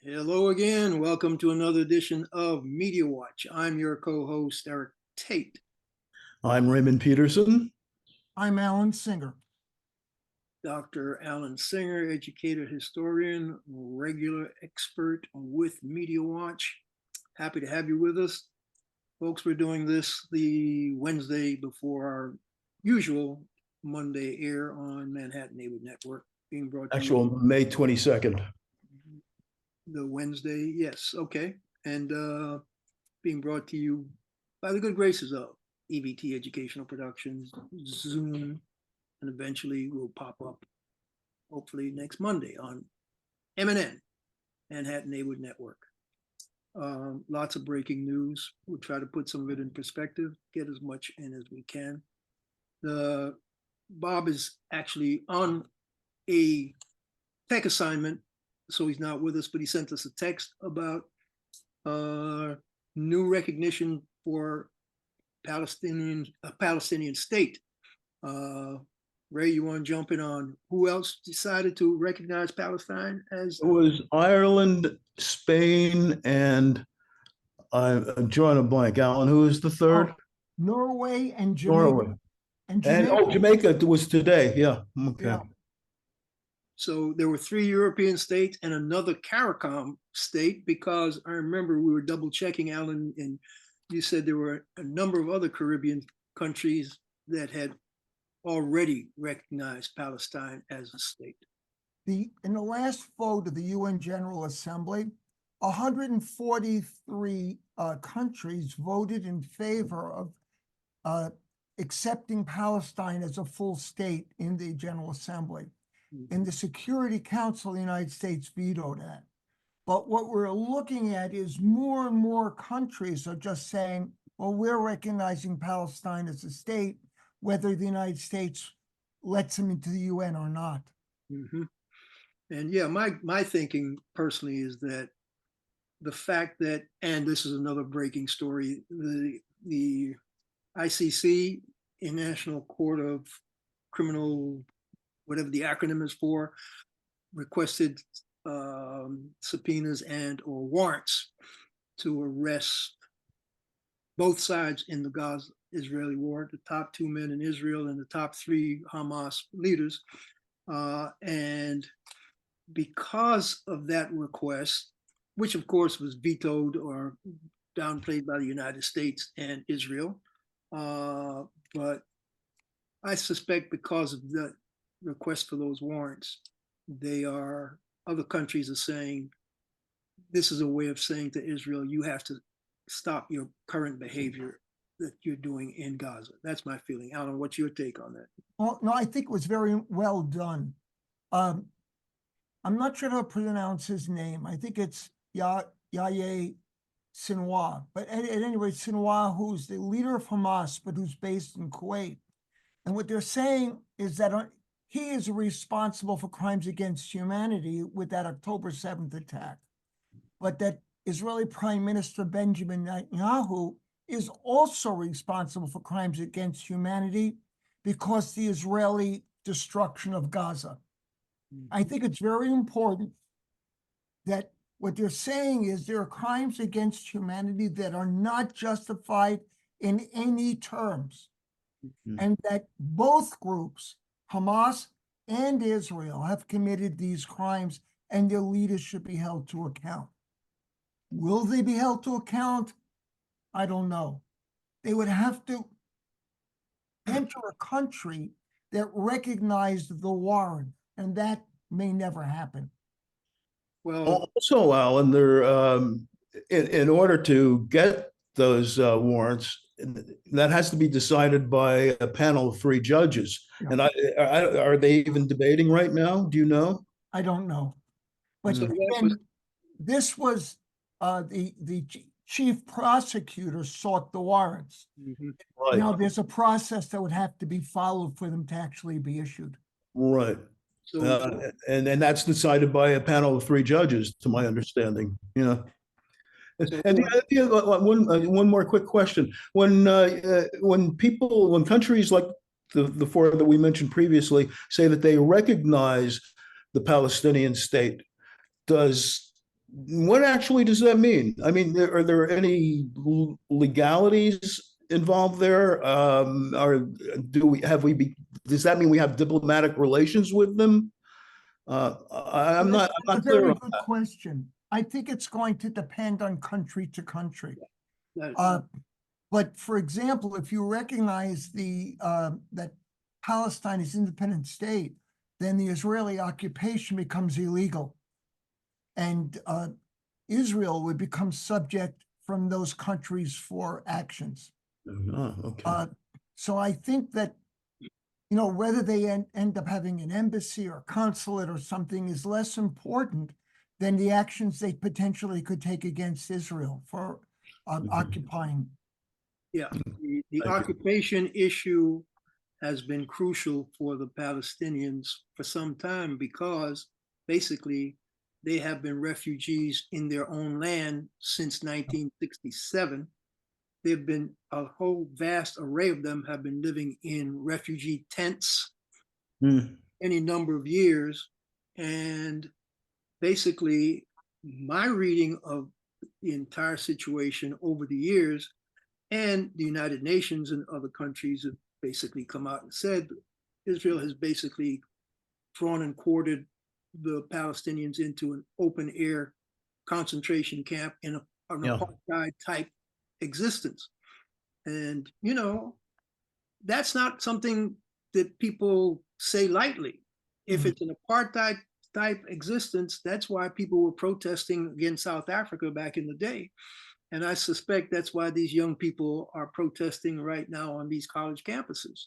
Hello again. Welcome to another edition of Media Watch. I'm your co-host, Eric Tait. I'm Raymond Peterson. I'm Alan Singer. Dr. Alan Singer, educator, historian, regular expert with Media Watch. Happy to have you with us. Folks, we're doing this the Wednesday before our usual Monday air on Manhattan Neighborhood Network, being brought to Actual you. May 22nd. The Wednesday, yes, okay. And being brought to you by the good graces of EBT Educational Productions, Zoom, and eventually will pop up hopefully next Monday on MNN, Manhattan Neighborhood Network. Lots of breaking news. We'll try to put some of it in perspective, get as much in as we can. Bob is actually on a tech assignment, so he's not with us, but he sent us a text about new recognition for a Palestinian state. Ray, you want to jump in on who else decided to recognize Palestine as? It was Ireland, Spain, and I'm drawing a blank. Alan, who is the third? Norway and Jamaica. Norway. And Jamaica was today. Yeah. Okay. Yeah. So there were 3 European states and another CARICOM state, because I remember we were double checking, Alan, and you said there were a number of other Caribbean countries that had already recognized Palestine as a state. In the last vote of the UN General Assembly, 143 countries voted in favor of accepting Palestine as a full state in the General Assembly. And the Security Council of the United States vetoed that. But what we're looking at is more and more countries are just saying, well, we're recognizing Palestine as a state, whether the United States lets them into the UN or not. Mm-hmm. And yeah, my thinking personally is that the fact that, and this is another breaking story, the ICC, International Court of Criminal, whatever the acronym is for, requested subpoenas and or warrants to arrest both sides in the Gaza-Israeli war, the top 2 men in Israel and the top 3 Hamas leaders. And because of that request, which of course was vetoed or downplayed by the United States and Israel, but I suspect because of the request for those warrants, other countries are saying, this is a way of saying to Israel, you have to stop your current behavior that you're doing in Gaza. That's my feeling. Alan, what's your take on that? Well, no, I think it was very well done. I'm not sure how to pronounce his name. I think it's Yahya Sinwar. But at any rate, Sinwar, who's the leader of Hamas, but who's based in Kuwait. And what they're saying is that he is responsible for crimes against humanity with that October 7th attack. But that Israeli Prime Minister Benjamin Netanyahu is also responsible for crimes against humanity because the Israeli destruction of Gaza. I think it's very important that what they're saying is there are crimes against humanity that are not justified in any terms. And that both groups, Hamas and Israel, have committed these crimes and their leaders should be held to account. Will they be held to account? I don't know. They would have to enter a country that recognized the warrant, and that may never happen. Well, Also, Alan, there in order to get those warrants, that has to be decided by a panel of 3 judges. Yeah. And are they even debating right now? Do you know? I don't know. But again, this was the chief prosecutor sought the warrants. Right. Now, there's a process that would have to be followed for them to actually be issued. Right. so And that's decided by a panel of 3 judges, to my understanding. Yeah. And one more quick question: when countries like the 4 that we mentioned previously say that they recognize the Palestinian state, does what actually does that mean? I mean, are there any legalities involved there? Or does that mean we have diplomatic relations with them? I'm That's not a clear very on good that. question. I think it's going to depend on country to country. That- But for example, if you recognize that Palestine is an independent state, then the Israeli occupation becomes illegal. And Israel would become subject from those countries for actions. Oh, okay. So I think that, you know, whether they end up having an embassy or consulate or something is less important than the actions they potentially could take against Israel for occupying. Yeah, the Thank you. occupation issue has been crucial for the Palestinians for some time because basically they have been refugees in their own land since 1967. There've been a whole vast array of them have been living in refugee tents any number of years. And basically, my reading of the entire situation over the years, and the United Nations and other countries have basically come out and said Israel has basically drawn and quartered the Palestinians into an open air concentration camp in an apartheid type existence. And, you know, that's not something that people say lightly. If it's an apartheid type existence, that's why people were protesting against South Africa back in the day. And I suspect that's why these young people are protesting right now on these college campuses,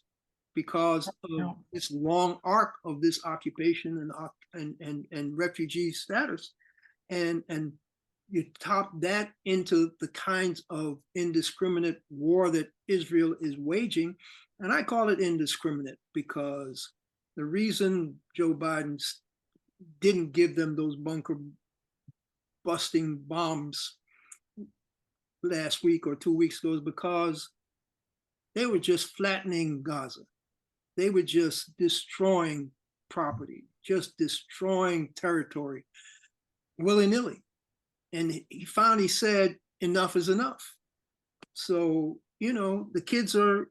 because of this long arc of this occupation and refugee status. And you top that into the kinds of indiscriminate war that Israel is waging. And I call it indiscriminate because the reason Joe Biden didn't give them those bunker busting bombs last week or 2 weeks ago is because they were just flattening Gaza. They were just destroying property, just destroying territory willy-nilly. And he finally said, enough is enough. So, you know, the kids are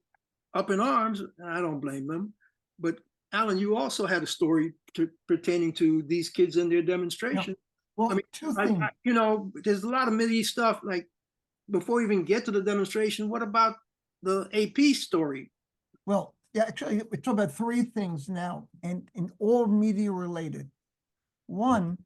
up in arms, and I don't blame them. But Alan, you also had a story pertaining to these kids and their demonstration. Well, I mean, two things. you know, there's a lot of MidEast stuff. Like, before we even get to the demonstration, what about the AP story? Well, yeah, actually, we're talking about three things now, and all media related. One,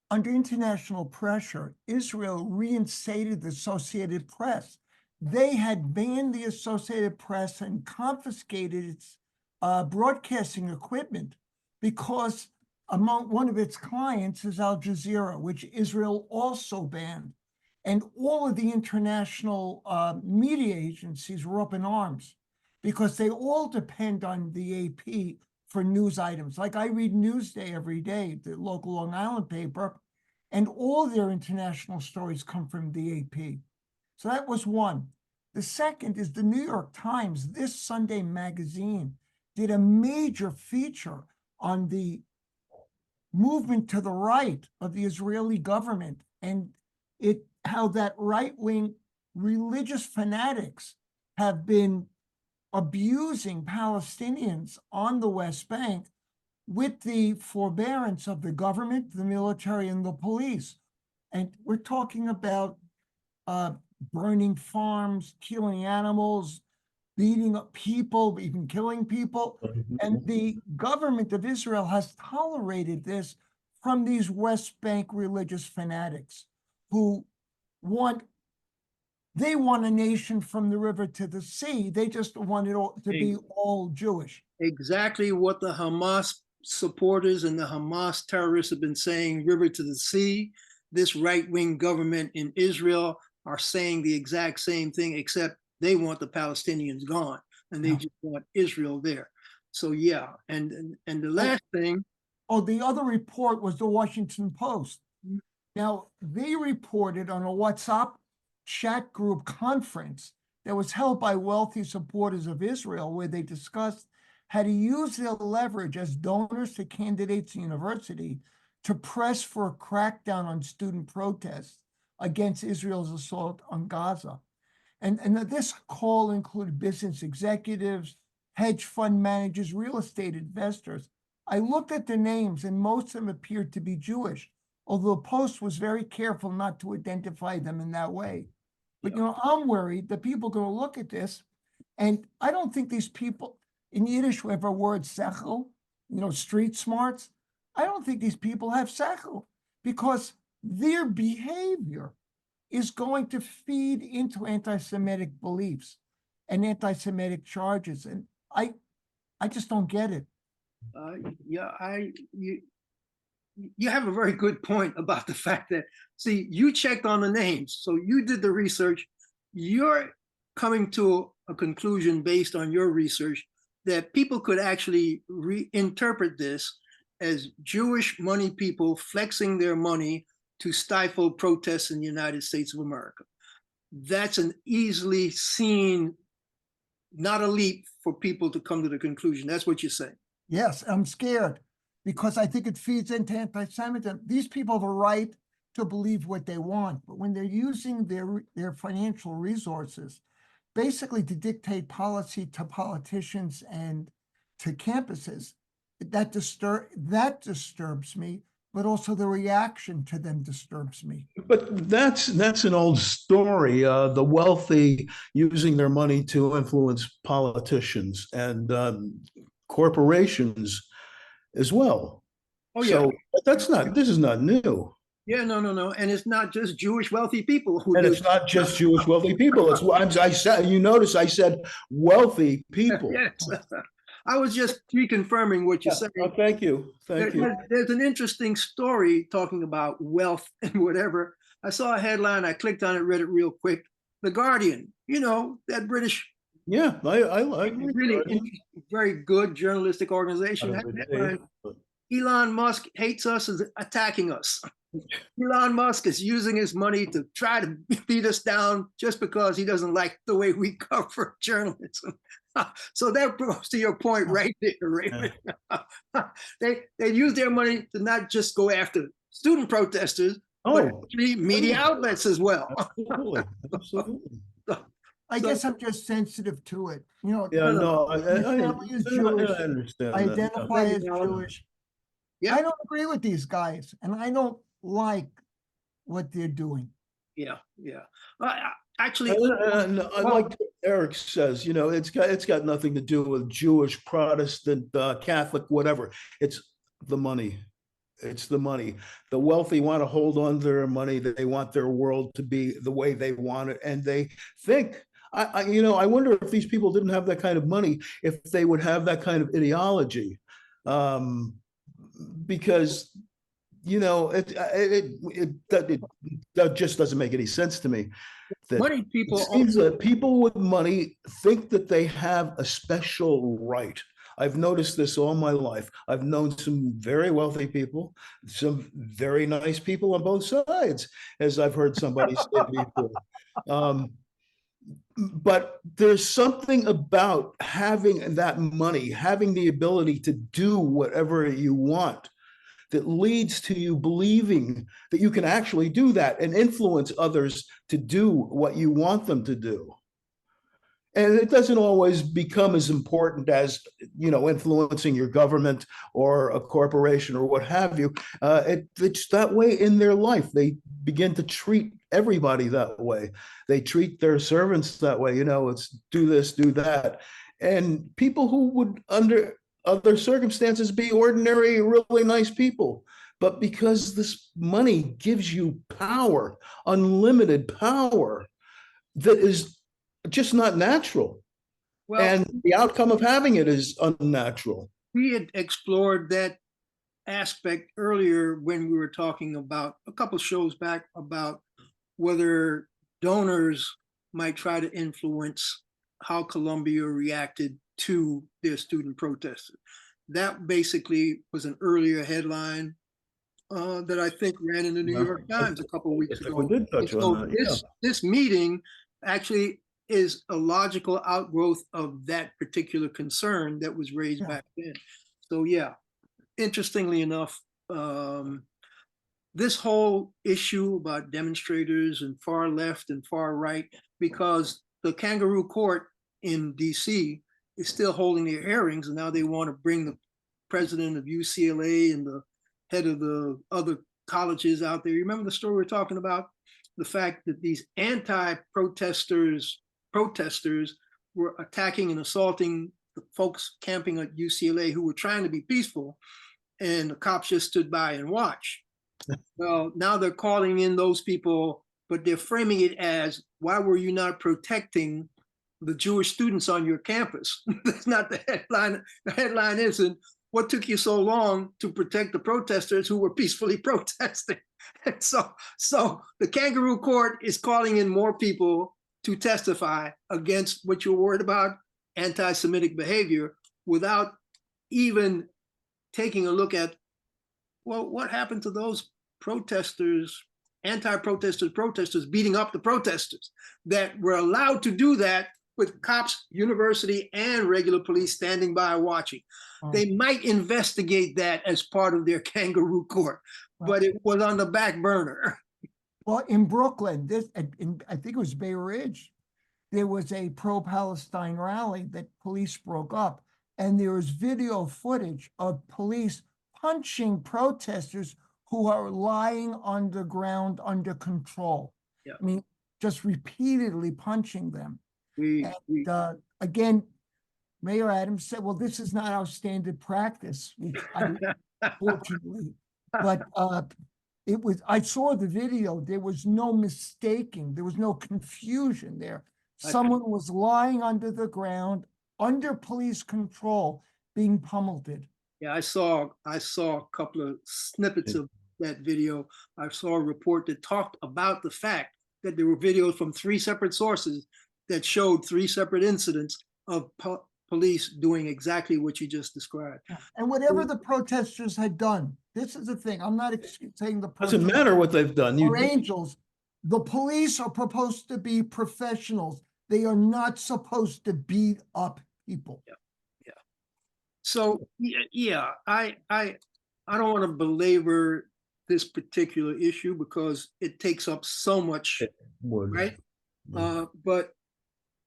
under international pressure, Israel reinstated the Associated Press. They had banned the Associated Press and confiscated its broadcasting equipment because among one of its clients is Al Jazeera, which Israel also banned. And all of the international media agencies were up in arms because they all depend on the AP for news items. Like I read Newsday every day, the local Long Island paper, and all their international stories come from the AP. So that was one. The second is the New York Times, this Sunday magazine, did a major feature on the movement to the right of the Israeli government and how that right-wing religious fanatics have been abusing Palestinians on the West Bank with the forbearance of the government, the military, and the police. And we're talking about burning farms, killing animals, beating up people, even killing people. And the government of Israel has tolerated this from these West Bank religious fanatics who they want a nation from the river to the sea. They just want it all to be all Jewish. Exactly what the Hamas supporters and the Hamas terrorists have been saying, river to the sea. This right-wing government in Israel are saying the exact same thing, except they want the Palestinians gone and they just want Israel there. So yeah, and the last thing. Oh, the other report was the Washington Post. Now, they reported on a WhatsApp chat group conference that was held by wealthy supporters of Israel, where they discussed how to use their leverage as donors to candidates in university to press for a crackdown on student protests against Israel's assault on Gaza. And this call included business executives, hedge fund managers, real estate investors. I looked at the names and most of them appeared to be Jewish, although the Post was very careful not to identify them in that way. But, I'm worried that people are going to look at this, and I don't think these people, in Yiddish, we have a word, sechel, street smarts. I don't think these people have sechel, because their behavior is going to feed into anti-Semitic beliefs and anti-Semitic charges. And I just don't get it. You have a very good point about the fact that, see, you checked on the names, so you did the research. You're coming to a conclusion based on your research that people could actually reinterpret this as Jewish money people flexing their money to stifle protests in the United States of America. That's an easily seen, not a leap for people to come to the conclusion. That's what you're saying. Yes, I'm scared because I think it feeds into anti-Semitism. These people have a right to believe what they want, but when they're using their financial resources basically to dictate policy to politicians and to campuses, that disturbs me, but also the reaction to them disturbs me. But that's an old story. The wealthy using their money to influence politicians and corporations as well. Oh yeah. So this is not new. Yeah, no, and it's not just Jewish wealthy people who And do. it's not just Jewish wealthy people. I said, you notice I said wealthy people. Yes. I was just reconfirming what you're saying. Oh, thank you. Thank you. There's an interesting story talking about wealth and whatever. I saw a headline, I clicked on it, read it real quick. The Guardian, that British. Yeah, I like really very good journalistic organization. Elon Musk hates us, is attacking us. Elon Musk is using his money to try to beat us down just because he doesn't like the way we cover journalism. So that goes to your point right there, Raymond. They use their money to not just go after student protesters, but actually media outlets as well. Absolutely. I guess I'm just sensitive to it. I understand. I identify as Jewish. Yeah. I don't agree with these guys, and I don't like what they're doing. Yeah. Actually, like Eric says, it's got nothing to do with Jewish, Protestant, Catholic, whatever. It's the money. It's the money. The wealthy want to hold on to their money. They want their world to be the way they want it, and they think. I wonder if these people didn't have that kind of money, if they would have that kind of ideology, because that just doesn't make any sense to me. Money people. It seems that people with money think that they have a special right. I've noticed this all my life. I've known some very wealthy people, some very nice people on both sides, as I've heard somebody say before. But there's something about having that money, having the ability to do whatever you want, that leads to you believing that you can actually do that and influence others to do what you want them to do. And it doesn't always become as important as, influencing your government or a corporation or what have you. It's that way in their life. They begin to treat everybody that way. They treat their servants that way. It's do this, do that. And people who would, under other circumstances, be ordinary, really nice people. But because this money gives you power, unlimited power, that is just not natural. Well, and the outcome of having it is unnatural. We had explored that aspect earlier when we were talking about a couple of shows back about whether donors might try to influence how Columbia reacted to their student protesters. That basically was an earlier headline that I think ran in the New York Times a couple of weeks ago. We did touch on that. This meeting actually is a logical outgrowth of that particular concern that was raised back then. So yeah, interestingly enough, this whole issue about demonstrators and far left and far right, because the kangaroo court in DC is still holding their hearings, and now they want to bring the president of UCLA and the head of the other colleges out there. You remember the story we're talking about? The fact that these protesters were attacking and assaulting the folks camping at UCLA who were trying to be peaceful, and the cops just stood by and watched. Well, now they're calling in those people, but they're framing it as, why were you not protecting the Jewish students on your campus? That's not the headline. The headline isn't, what took you so long to protect the protesters who were peacefully protesting? And so the kangaroo court is calling in more people to testify against what you're worried about, anti-Semitic behavior, without even taking a look at, well, what happened to those protesters, protesters beating up the protesters that were allowed to do that with cops, university, and regular police standing by watching? They might investigate that as part of their kangaroo court, but it was on the back burner. Well, in Brooklyn, I think it was Bay Ridge, there was a pro-Palestine rally that police broke up, and there was video footage of police punching protesters who are lying on the ground under control. Yeah. I mean, just repeatedly punching them. Again, Mayor Adams said, well, this is not our standard practice, which fortunately, but I saw the video, there was no mistaking, there was no confusion there. Someone was lying under the ground, under police control, being pummeled. Yeah, I saw a couple of snippets of that video. I saw a report that talked about the fact that there were videos from 3 separate sources that showed 3 separate incidents of police doing exactly what you just described. And whatever the protesters had done, this is the thing, I'm not saying the Doesn't matter what they've done. Or angels. The police are supposed to be professionals. They are not supposed to beat up people. Yeah. So yeah, I don't want to belabor this particular issue because it takes up so much, right? But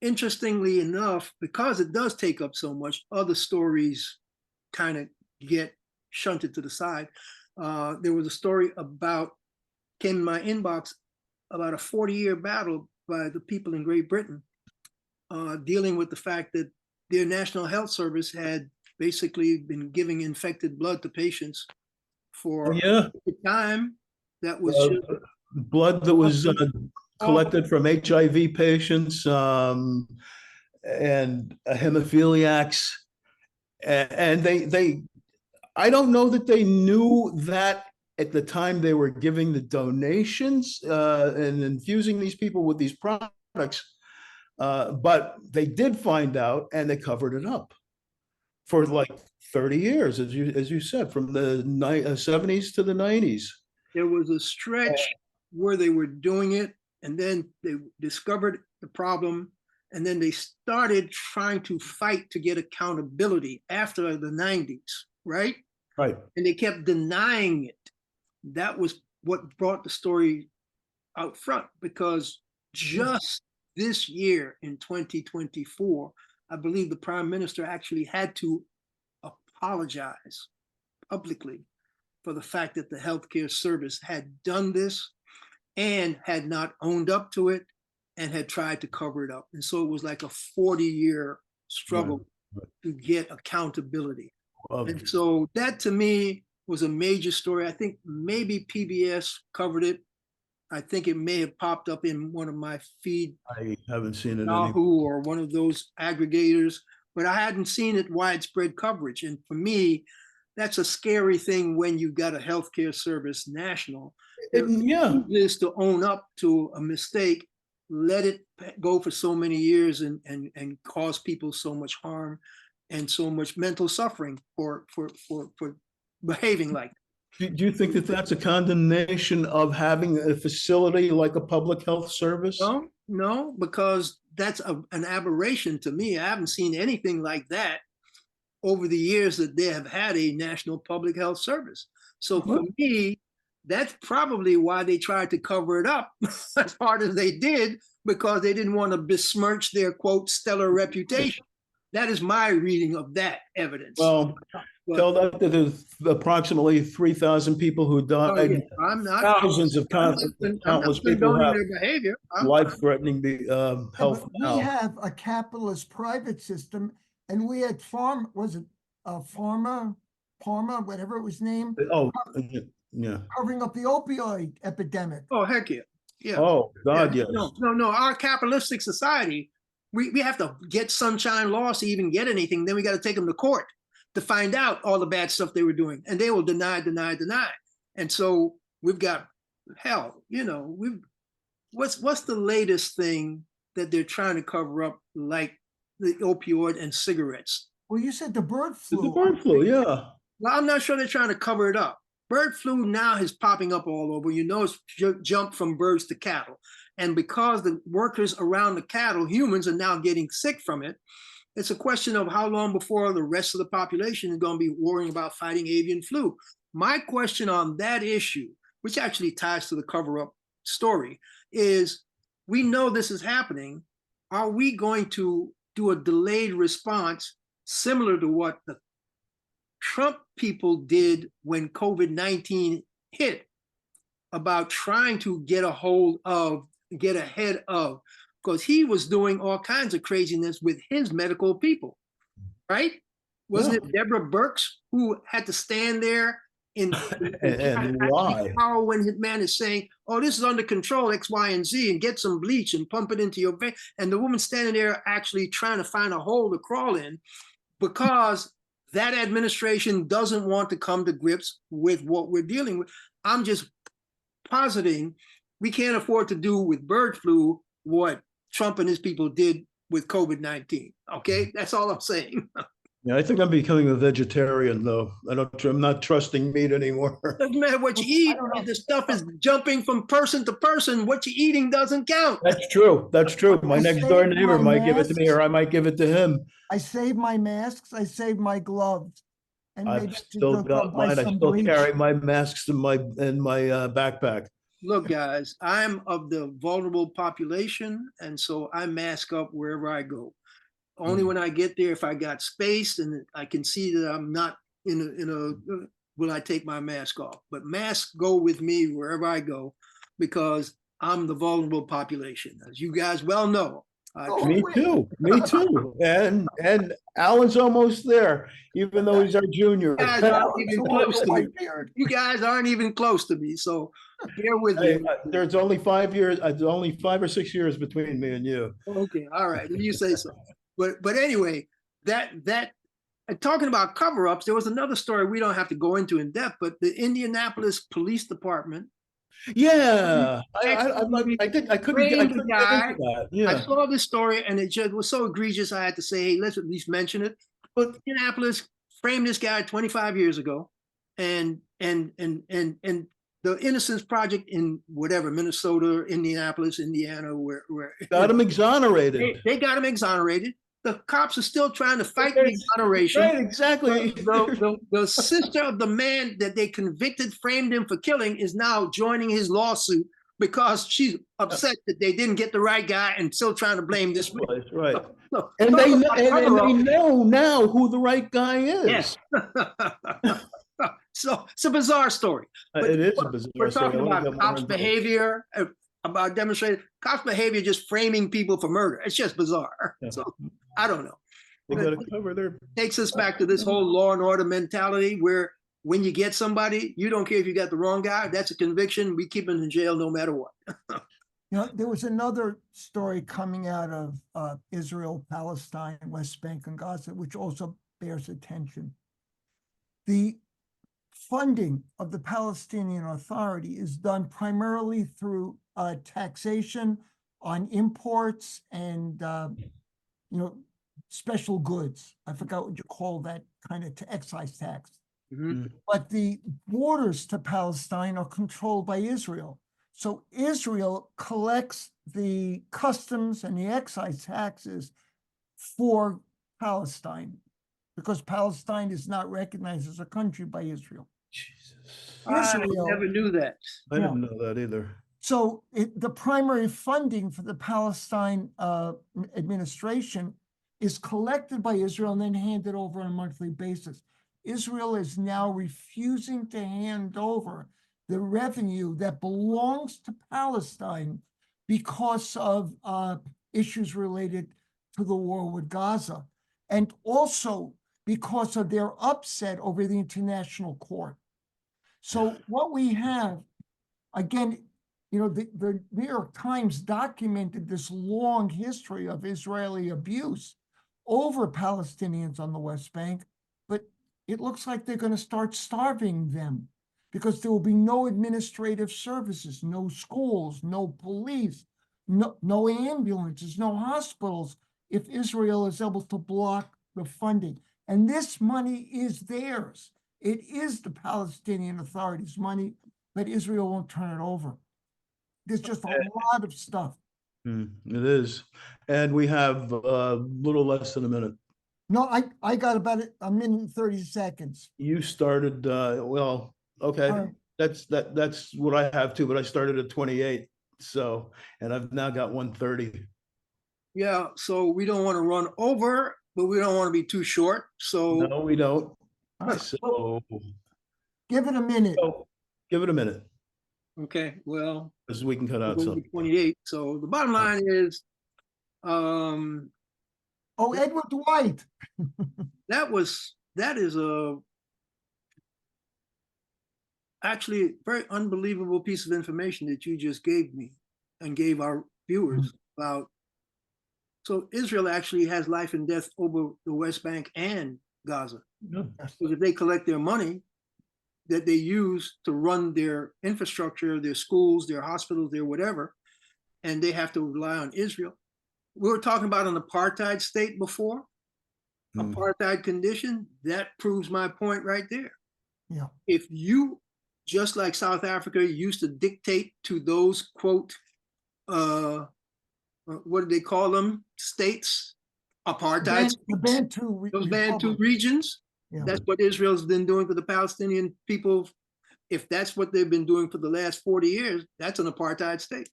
interestingly enough, because it does take up so much, other stories kind of get shunted to the side. There was a story came in my inbox about a 40-year battle by the people in Great Britain, dealing with the fact that their National Health Service had basically been giving infected blood to patients for a time that was blood that was collected from HIV patients and hemophiliacs, and they I don't know that they knew that at the time they were giving the donations and infusing these people with these products, but they did find out and they covered it up for like 30 years, as you said, from the 70s to the 90s. There was a stretch where they were doing it, and then they discovered the problem, and then they started trying to fight to get accountability after the 90s, right? Right. And they kept denying it. That was what brought the story out front, because just this year in 2024, I believe the Prime Minister actually had to apologize publicly for the fact that the healthcare service had done this and had not owned up to it and had tried to cover it up. And so it was like a 40-year struggle to get accountability. And so that to me was a major story. I think maybe PBS covered it. I think it may have popped up in one of my feed. I haven't seen it. Yahoo or one of those aggregators, but I hadn't seen it widespread coverage. And for me, that's a scary thing when you've got a healthcare service national. Is to own up to a mistake, let it go for so many years and cause people so much harm and so much mental suffering for behaving like that. Do you think that that's a condemnation of having a facility like a public health service? No, because that's an aberration to me. I haven't seen anything like that over the years that they have had a national public health service. So for me, That's probably why they tried to cover it up as hard as they did, because they didn't want to besmirch their, quote, stellar reputation. That is my reading of that evidence. Well, But- tell that to the approximately 3,000 people who Oh, yeah. died. I'm not. Thousands of I'm countless not people condoning have their behavior. life-threatening Yeah, health but we now. have a capitalist private system, and we had Parma, whatever it was named, Oh, yeah. covering up the opioid epidemic. Oh, heck yeah. Yeah. Oh, God, yes. No. Our capitalistic society, we have to get sunshine laws to even get anything. Then we got to take them to court to find out all the bad stuff they were doing. And they will deny. And so we've got, hell, what's the latest thing that they're trying to cover up, like the opioid and cigarettes? Well, you said the bird flu. The bird flu, yeah. Well, I'm not sure they're trying to cover it up. Bird flu now is popping up all over. It's jumped from birds to cattle. And because the workers around the cattle, humans, are now getting sick from it, it's a question of how long before the rest of the population is going to be worrying about fighting avian flu. My question on that issue, which actually ties to the cover-up story, is we know this is happening. Are we going to do a delayed response similar to what the Trump people did when COVID-19 hit, about trying to get ahead of, because he was doing all kinds of craziness with his medical people, right? Wasn't it Deborah Birx who had to stand there and lie when his man is saying, oh, this is under control, X, Y, and Z, and get some bleach and pump it into your vein. And the woman standing there actually trying to find a hole to crawl in, because that administration doesn't want to come to grips with what we're dealing with. I'm just positing we can't afford to do with bird flu what Trump and his people did with COVID-19. Okay, that's all I'm saying. Yeah, I think I'm becoming a vegetarian, though. I'm not trusting meat anymore. Doesn't matter what you eat. The stuff is jumping from person to person. What you're eating doesn't count. That's true. That's true. My next door neighbor might give it to me, or I might give it to him. I saved my masks. I saved my gloves. And I've still got mine. I still carry my masks in my backpack. Look, guys, I'm of the vulnerable population, and so I mask up wherever I go. Only when I get there, if I got space and I can see that I'm not will I take my mask off. But masks go with me wherever I go, because I'm the vulnerable population, as you guys well know. Me too. Me too. And Alan's almost there, even though he's our junior. You guys aren't even close to me. You guys aren't even close to me, so bear with me. There's only 5 years. Only 5 or 6 years between me and you. Okay, all right, if you say so. But anyway, that talking about cover-ups, there was another story we don't have to go into in depth, but the Indianapolis Police Department. Yeah, I couldn't get into that. Yeah. I saw this story and it just was so egregious. I had to say, hey, let's at least mention it. But Indianapolis framed this guy 25 years ago, and the Innocence Project in whatever, Minnesota, Indianapolis, Indiana, where got him exonerated. They got him exonerated. The cops are still trying to fight the exoneration. Right, exactly. The sister of the man that they convicted, framed him for killing, is now joining his lawsuit because she's upset that they didn't get the right guy and still trying to blame this man. Right. And they know now who the right guy is. Yes. So it's a bizarre story. But it is a bizarre we're story. talking about cops' behavior, about demonstrators, cops' behavior, just framing people for murder. It's just bizarre. Yeah. So I don't know. They got to cover their. Takes us back to this whole law and order mentality where when you get somebody, you don't care if you got the wrong guy. That's a conviction. We keep them in jail no matter what. There was another story coming out of Israel, Palestine, West Bank, and Gaza, which also bears attention. The funding of the Palestinian Authority is done primarily through taxation on imports and special goods. I forgot what you call that kind of excise tax. Mm-hmm. But the borders to Palestine are controlled by Israel. So Israel collects the customs and the excise taxes for Palestine because Palestine is not recognized as a country by Israel. Jesus. I Israel. never knew that. I didn't know that either. So the primary funding for the Palestine administration is collected by Israel and then handed over on a monthly basis. Israel is now refusing to hand over the revenue that belongs to Palestine because of issues related to the war with Gaza, and also because of their upset over the International Court. So what we have, again, you know, the New York Times documented this long history of Israeli abuse over Palestinians on the West Bank, but it looks like they're going to start starving them because there will be no administrative services, no schools, no police, no ambulances, no hospitals if Israel is able to block the funding. And this money is theirs. It is the Palestinian Authority's money, but Israel won't turn it over. There's just a lot of stuff. It is. And we have a little less than a minute. No, I got about a minute and 30 seconds. You started, well, okay. All right. That's what I have too, but I started at 28. So, and I've now got 130. Yeah, so we don't want to run over, but we don't want to be too short. So No, we don't. All right. So Give it a minute. give it a minute, okay, well, because we can cut we'll out go to something. 28. So the bottom line is, Oh, Edward Dwight. that is actually a very unbelievable piece of information that you just gave me and gave our viewers about. So Israel actually has life and death over the West Bank and Gaza. Yeah. Because if they collect their money that they use to run their infrastructure, their schools, their hospitals, their whatever, and they have to rely on Israel. We were talking about an apartheid state before, apartheid condition. That proves my point right there. Yeah. If you, just like South Africa used to dictate to those, quote, what do they call them? States, apartheid. The Bantu Those Bantu Republic. regions. Yeah. That's what Israel's been doing for the Palestinian people. If that's what they've been doing for the last 40 years, that's an apartheid state.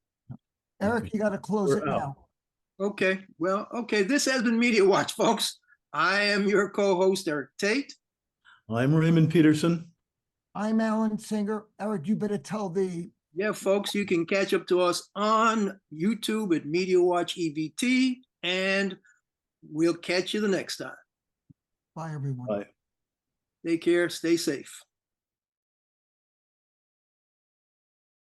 Eric, you got to close We're it out. now. Okay, well, okay. This has been Media Watch, folks. I am your co-host, Eric Tait. I'm Raymond Peterson. I'm Alan Singer. Eric, you better tell the Yeah, folks, you can catch up to us on YouTube at Media Watch EVT, and we'll catch you the next time. bye, everyone. Bye. Take care, stay safe.